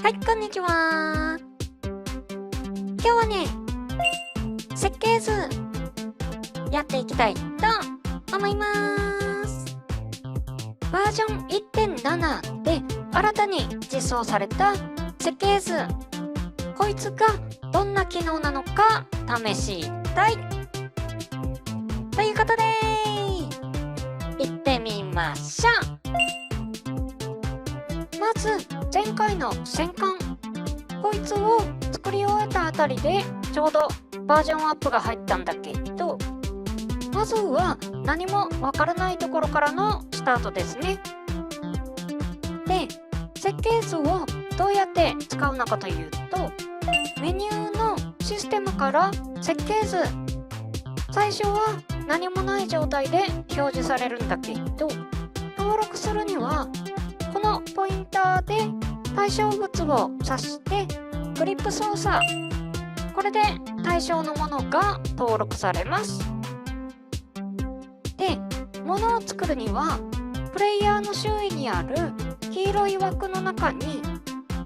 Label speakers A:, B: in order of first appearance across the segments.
A: はい、こんにちは。今日はね、設計図やっていきたいと思います。バージョン 1.7 で新たに実装された設計図。こいつがどんな機能なのか試したい。ということで、行ってみましょう。まず、前回の戦艦。こいつを作り終えたあたりでちょうどバージョンアップが入ったんだけど、まずは何もわからないところからのスタートですね。で、設計図をどうやって使うのかというと、メニューのシステムから設計図。最初は何もない状態で表示されるんだけど、登録するにはこのポインターで対象物を指してグリップ操作。これで対象のものが登録されます。で、ものを作るにはプレイヤーの周囲にある黄色い枠の中に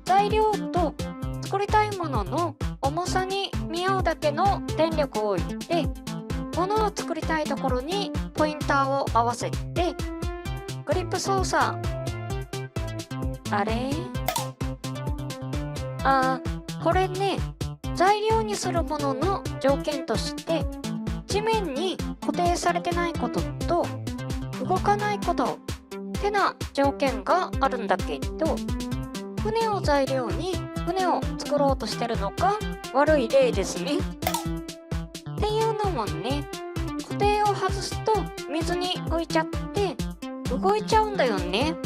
A: 材料と作りたいものの重さに見合うだけの電力を置いて、ものを作りたいところにポインターを合わせてグリップ操作。あれ？これね、材料にするものの条件として地面に固定されてないことと動かないことってな条件があるんだけど、船を材料に船を作ろうとしてるのが悪い例ですね。っていうのもね、固定を外すと水に浮いちゃって動いちゃうんだよね。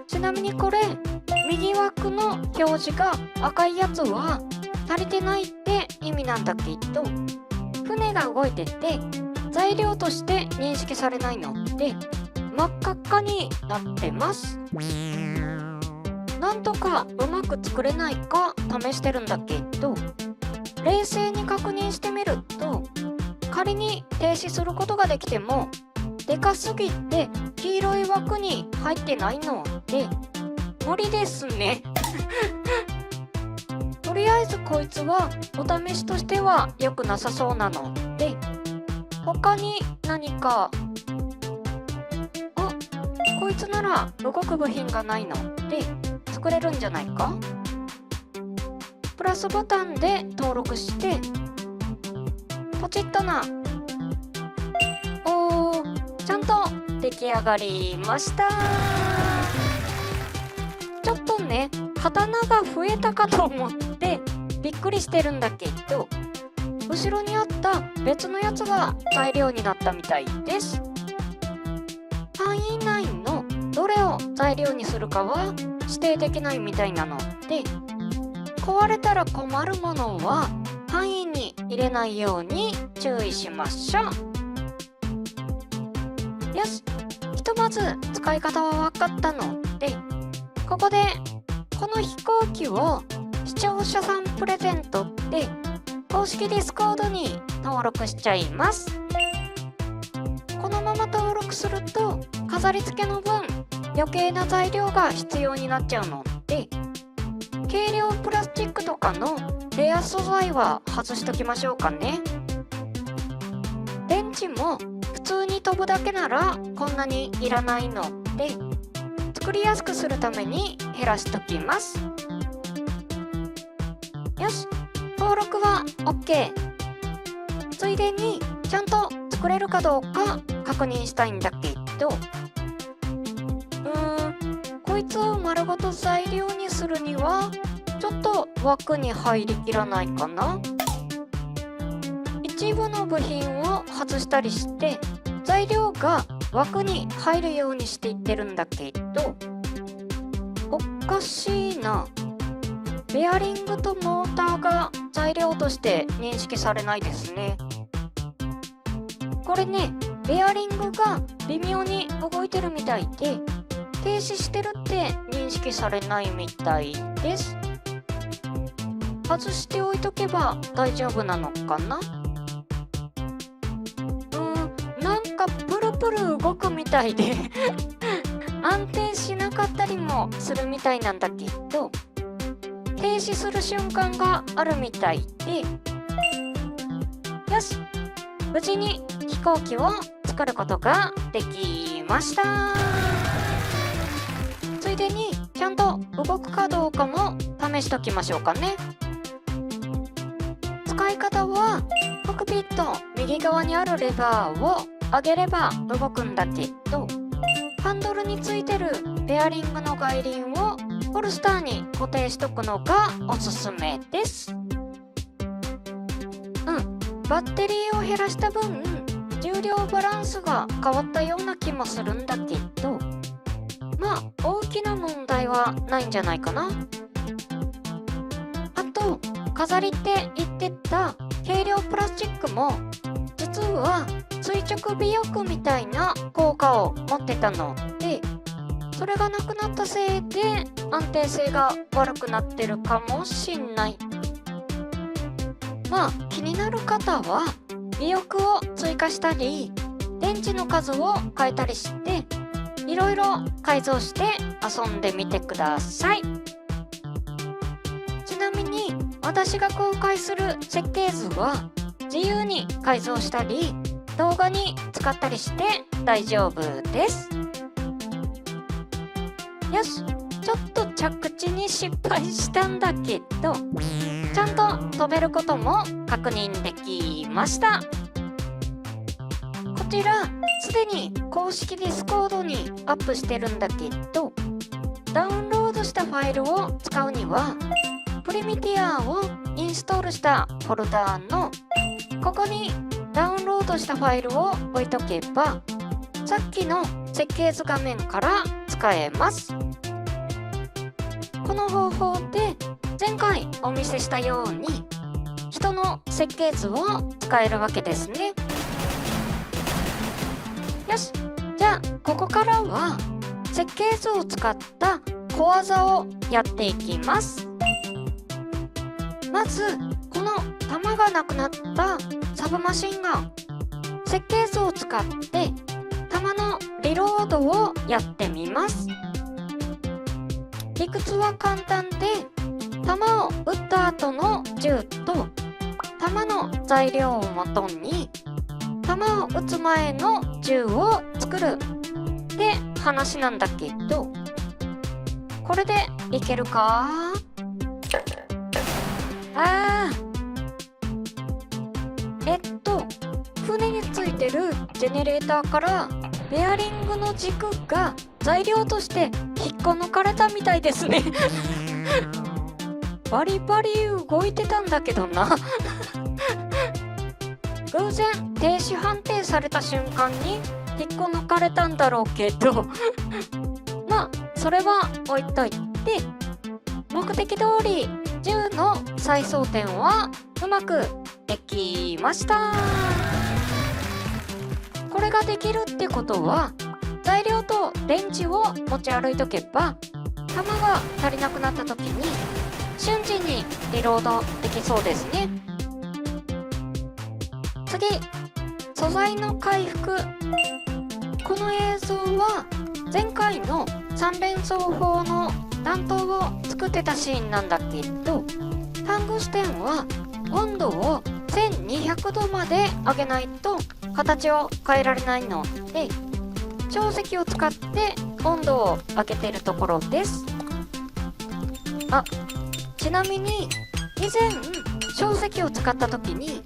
A: ちなみにこれ、右枠の表示が赤いやつは足りてないって意味なんだけど、船が動いてて材料として認識されないので真っ赤っかになってます。なんとかうまく作れないか試してるんだけど、冷静に確認してみると、仮に停止することができてもでかすぎて黄色い枠に入ってないので無理ですね。とりあえずこいつはお試しとしては良くなさそうなので、他に何か、こいつなら動く部品がないので作れるんじゃないか。プラスボタンで登録してポチッとな。ちゃんと出来上がりました。ちょっとね、刀が増えたかと思ってびっくりしてるんだけど、後ろにあった別のやつが材料になったみたいです。範囲内のどれを材料にするかは指定できないみたいなので、壊れたら困るものは範囲に入れないように注意しましょう。よし、ひとまず使い方は分かったので、ここでこの飛行機を視聴者さんプレゼントで公式ディスコードに登録しちゃいます。このまま登録すると飾り付けの分余計な材料が必要になっちゃうので、軽量プラスチックとかのレア素材は外しときましょうかね。電池も普通に飛ぶだけならこんなにいらないので、作りやすくするために減らしときます。よし、登録は OK。 ついでにちゃんと作れるかどうか確認したいんだけど、こいつを丸ごと材料にするにはちょっと枠に入りきらないかな。一部の部品を外したりして材料が枠に入るようにしていってるんだけど、おかしいな。ベアリングとモーターが材料として認識されないですね。これね、ベアリングが微妙に動いてるみたいで停止してるって認識されないみたいです。外しておいとけば大丈夫なのかな。なんかプルプル動くみたいで安定しなかったりもするみたいなんだけど、停止する瞬間があるみたいで、よし、無事に飛行機を作ることができました。ついでにちゃんと動くかどうかも試しときましょうかね。使い方はコックピット右側にあるレバーを上げれば動くんだけど、ハンドルについてるベアリングの外輪をホルスターに固定しとくのがおすすめです。バッテリーを減らした分、重量バランスが変わったような気もするんだけど、まあ大きな問題はないんじゃないかな。あと、飾りって言ってた軽量プラスチックも実は垂直尾翼みたいな効果を持ってたので、それがなくなったせいで安定性が悪くなってるかもしんない。まあ気になる方は尾翼を追加したり電池の数を変えたりしていろいろ改造して遊んでみてください。ちなみに私が公開する設計図は自由に改造したり動画に使ったりして大丈夫です。よし、ちょっと着地に失敗したんだけど、ちゃんと飛べることも確認できました。こちらすでに公式ディスコードにアップしてるんだけど、ダウンロードしたファイルを使うにはプリミティアをインストールしたフォルダーのここにダウンロードしたファイルを置いとけばさっきの設計図画面から使えます。この方法で前回お見せしたように人の設計図を使えるわけですね。よし、じゃあここからは設計図を使った小技をやっていきます。まずこの弾がなくなったサブマシンガン、設計図を使って弾のリロードをやってみます。理屈は簡単で、弾を撃った後の銃と弾の材料をもとに弾を撃つ前の銃を作るって話なんだけど、これでいけるか？船についてるジェネレーターからベアリングの軸が材料として引っこ抜かれたみたいですねバリバリ動いてたんだけどな偶然停止判定された瞬間に引っこ抜かれたんだろうけどまあそれは置いといて、目的通り銃の再装填はうまくできました。これができるってことは材料と電池を持ち歩いとけば弾が足りなくなった時に瞬時にリロードできそうですね。次、素材の回復。この映像は前回の3連装砲の弾頭を作ってたシーンなんだけど、タングステンは温度を1200度まで上げないと形を変えられないので、晶石を使って温度を上げてるところです。ちなみに以前晶石を使った時に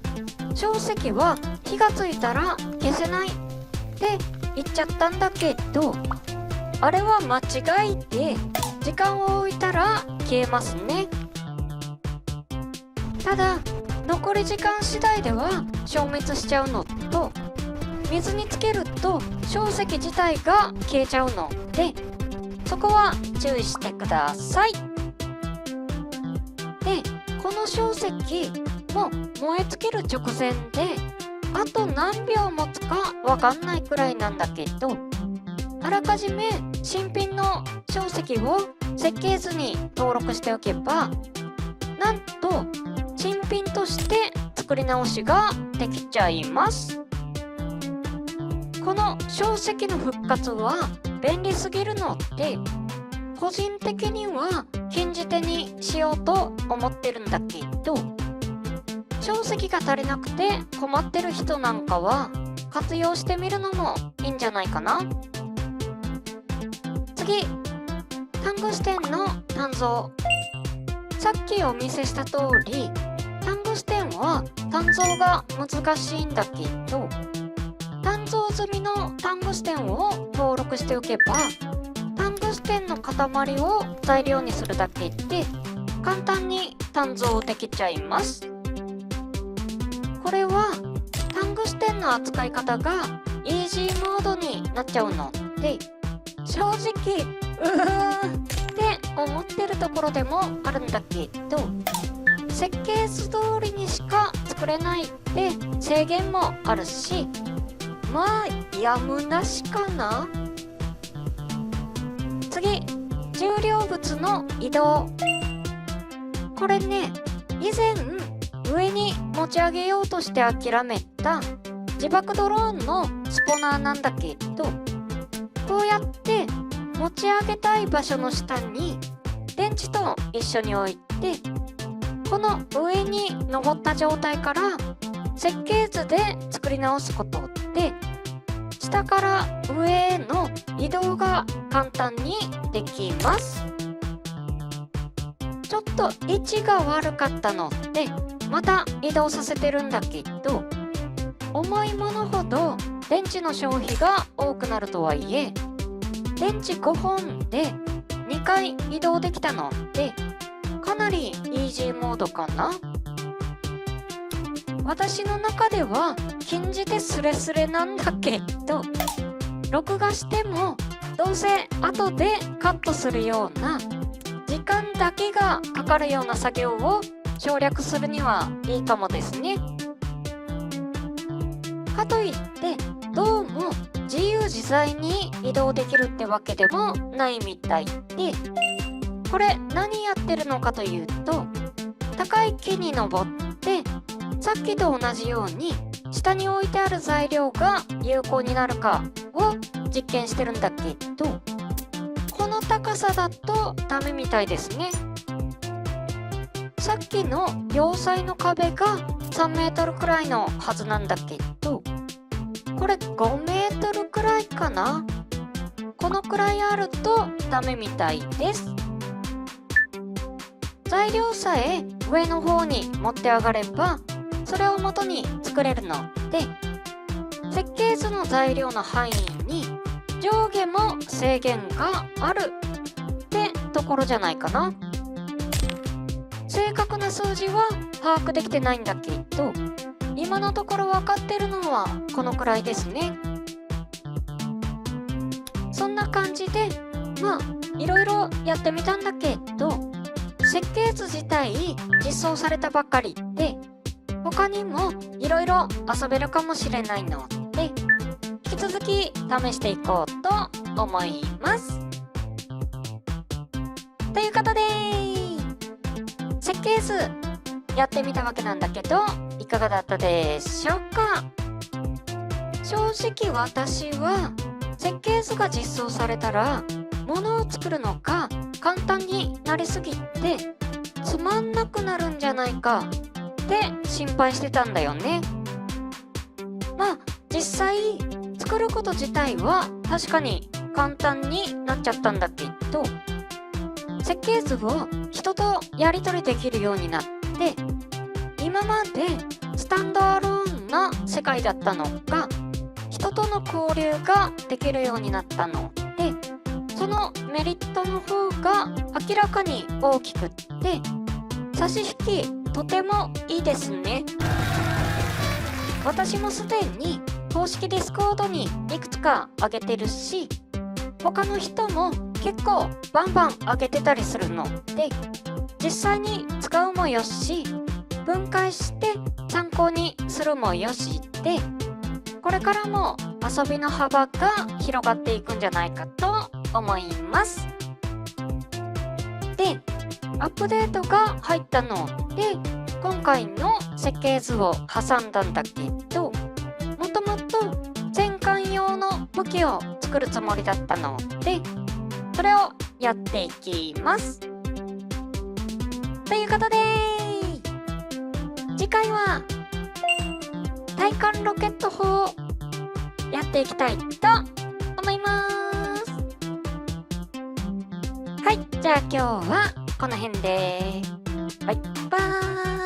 A: 晶石は火がついたら消せないって言っちゃったんだけど、あれは間違いで時間を置いたら消えますね。ただ残り時間次第では消滅しちゃうのと、水につけると晶石自体が消えちゃうので、そこは注意してください。で、この晶石も燃え尽きる直前であと何秒持つかわかんないくらいなんだけど、あらかじめ新品の晶石を設計図に登録しておけば、なんと新品として作り直しができちゃいます。この晶石の復活は便利すぎるので、個人的には禁じ手にしようと思ってるんだけど、書籍が足りなくて困ってる人なんかは活用してみるのもいいんじゃないかな。次、タングステンの鍛造。さっきお見せした通り、タングステンは鍛造が難しいんだけど、鍛造済みのタングステンを登録しておけば、タングステンの塊を材料にするだけで簡単に鍛造できちゃいます。これはタングステンの扱い方がイージーモードになっちゃうので、正直って思ってるところでもあるんだけど、設計図通りにしか作れないって制限もあるし、まあやむなしかな。次、重量物の移動。これね、以前上に持ち上げようとして諦めた自爆ドローンのスポナーなんだけど、こうやって持ち上げたい場所の下に電池と一緒に置いて、この上に登った状態から設計図で作り直すことで、下から上への移動が簡単にできます。ちょっと位置が悪かったのでまた移動させてるんだけど、重いものほど電池の消費が多くなるとはいえ、電池5本で2回移動できたのでかなりイージーモードかな。私の中では禁じ手スレスレなんだけど、録画してもどうせ後でカットするような時間だけがかかるような作業を省略するにはいいかもですね。かといってどうも自由自在に移動できるってわけでもないみたいで、これ何やってるのかというと、高い木に登ってさっきと同じように下に置いてある材料が有効になるかを実験してるんだけど、この高さだとダメみたいですね。さっきの要塞の壁が3メートルくらいのはずなんだけど、これ5メートルくらいかな。このくらいあるとダメみたいです。材料さえ上の方に持って上がればそれを元に作れるので、設計図の材料の範囲に上下も制限があるってところじゃないかな。正確な数字は把握できてないんだけど、今のところ分かってるのはこのくらいですね。そんな感じでまあいろいろやってみたんだけど、設計図自体実装されたばっかりで他にもいろいろ遊べるかもしれないので、引き続き試していこうと思います。ということで設計図やってみたわけなんだけど、いかがだったでしょうか。正直私は設計図が実装されたら物を作るのが簡単になりすぎてつまんなくなるんじゃないかって心配してたんだよね。まあ実際作ること自体は確かに簡単になっちゃったんだけど、設計図を人とやり取りできるようになって、今までスタンドアローンな世界だったのが人との交流ができるようになったので、そのメリットの方が明らかに大きくって、差し引きとてもいいですね。私もすでに公式ディスコードにいくつか上げてるし、他の人も結構バンバン上げてたりするので、実際に使うもよし、分解して参考にするもよしで、これからも遊びの幅が広がっていくんじゃないかと思います。で、アップデートが入ったので今回の設計図を挟んだんだけど、もともと戦艦用の武器を作るつもりだったので、それをやっていきます。ということで、次回は対艦ロケット砲をやっていきたいと思います。はい、じゃあ今日はこの辺で。バイバーイ。